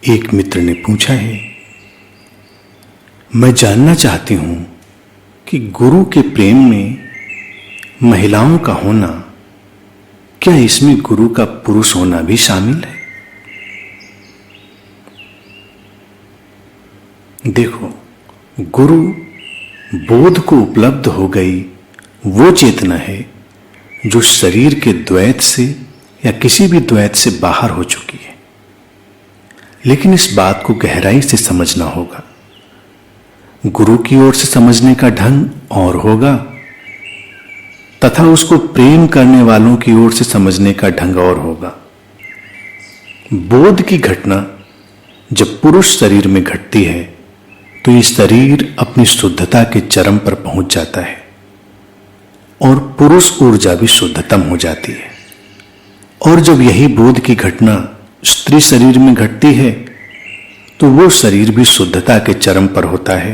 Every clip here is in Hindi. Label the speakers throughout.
Speaker 1: एक मित्र ने पूछा है, मैं जानना चाहती हूं कि गुरु के प्रेम में महिलाओं का होना, क्या इसमें गुरु का पुरुष होना भी शामिल है? देखो, गुरु बोध को उपलब्ध हो गई वो चेतना है जो शरीर के द्वैत से या किसी भी द्वैत से बाहर हो चुकी है। लेकिन इस बात को गहराई से समझना होगा। गुरु की ओर से समझने का ढंग और होगा तथा उसको प्रेम करने वालों की ओर से समझने का ढंग और होगा। बोध की घटना जब पुरुष शरीर में घटती है तो ये शरीर अपनी शुद्धता के चरम पर पहुंच जाता है और पुरुष ऊर्जा भी शुद्धतम हो जाती है। और जब यही बोध की घटना स्त्री शरीर में घटती है तो वो शरीर भी शुद्धता के चरम पर होता है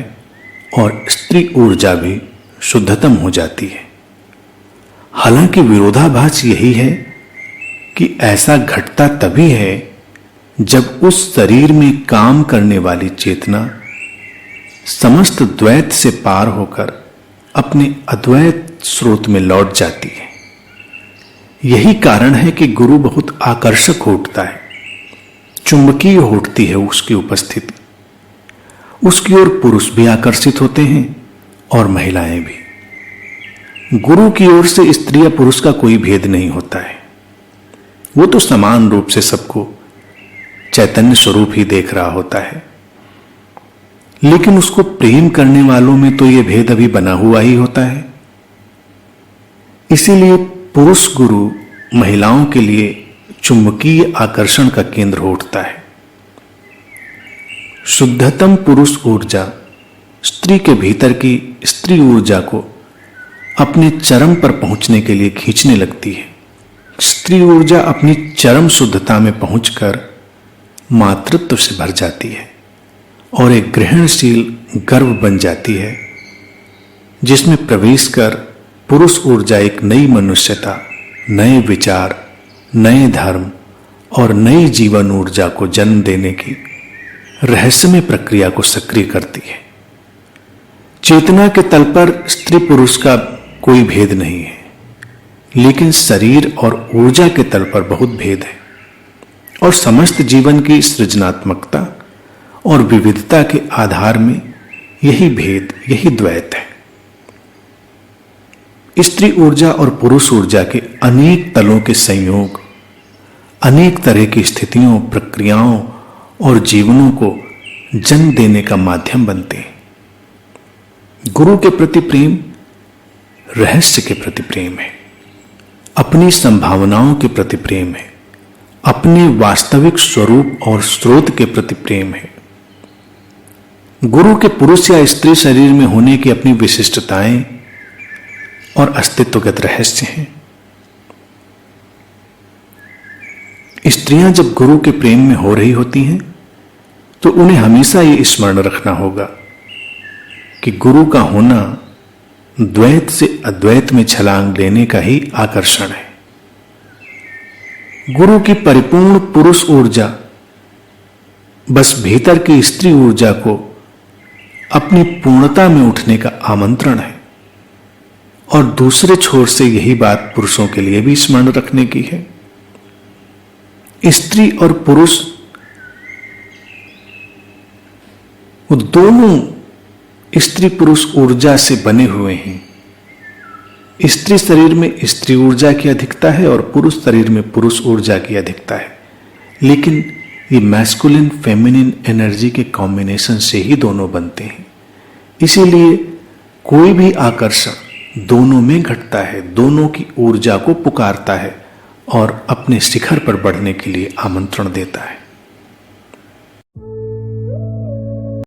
Speaker 1: और स्त्री ऊर्जा भी शुद्धतम हो जाती है। हालांकि विरोधाभास यही है कि ऐसा घटता तभी है जब उस शरीर में काम करने वाली चेतना समस्त द्वैत से पार होकर अपने अद्वैत स्रोत में लौट जाती है। यही कारण है कि गुरु बहुत आकर्षक हो उठता है, चुंबकीय हो उठती है उसकी उपस्थिति। उसकी ओर पुरुष भी आकर्षित होते हैं और महिलाएं भी। गुरु की ओर से स्त्री या पुरुष का कोई भेद नहीं होता है। वो तो समान रूप से सबको चैतन्य स्वरूप ही देख रहा होता है। लेकिन उसको प्रेम करने वालों में तो यह भेद अभी बना हुआ ही होता है। इसीलिए पुरुष गुरु महिलाओं के लिए चुंबकीय आकर्षण का केंद्र हो उठता है। शुद्धतम पुरुष ऊर्जा स्त्री के भीतर की स्त्री ऊर्जा को अपने चरम पर पहुंचने के लिए खींचने लगती है। स्त्री ऊर्जा अपनी चरम शुद्धता में पहुंचकर मातृत्व से भर जाती है और एक ग्रहणशील गर्भ बन जाती है, जिसमें प्रवेश कर पुरुष ऊर्जा एक नई मनुष्यता, नए विचार, नए धर्म और नई जीवन ऊर्जा को जन्म देने की रहस्यमय प्रक्रिया को सक्रिय करती है। चेतना के तल पर स्त्री पुरुष का कोई भेद नहीं है, लेकिन शरीर और ऊर्जा के तल पर बहुत भेद है और समस्त जीवन की सृजनात्मकता और विविधता के आधार में यही भेद, यही द्वैत है। स्त्री ऊर्जा और पुरुष ऊर्जा के अनेक तलों के संयोग अनेक तरह की स्थितियों, प्रक्रियाओं और जीवनों को जन्म देने का माध्यम बनते हैं। गुरु के प्रति प्रेम रहस्य के प्रति प्रेम है, अपनी संभावनाओं के प्रति प्रेम है, अपने वास्तविक स्वरूप और स्रोत के प्रति प्रेम है। गुरु के पुरुष या स्त्री शरीर में होने की अपनी विशिष्टताएं और अस्तित्वगत रहस्य हैं। स्त्रियां जब गुरु के प्रेम में हो रही होती हैं तो उन्हें हमेशा ये स्मरण रखना होगा कि गुरु का होना द्वैत से अद्वैत में छलांग लेने का ही आकर्षण है। गुरु की परिपूर्ण पुरुष ऊर्जा बस भीतर की स्त्री ऊर्जा को अपनी पूर्णता में उठने का आमंत्रण है और दूसरे छोर से यही बात पुरुषों के लिए भी स्मरण रखने की है। स्त्री और पुरुष वो दोनों स्त्री पुरुष ऊर्जा से बने हुए हैं। स्त्री शरीर में स्त्री ऊर्जा की अधिकता है और पुरुष शरीर में पुरुष ऊर्जा की अधिकता है, लेकिन ये मैस्कुलिन फेमिनिन एनर्जी के कॉम्बिनेशन से ही दोनों बनते हैं। इसीलिए कोई भी आकर्षण दोनों में घटता है, दोनों की ऊर्जा को पुकारता है और अपने शिखर पर बढ़ने के लिए आमंत्रण देता है।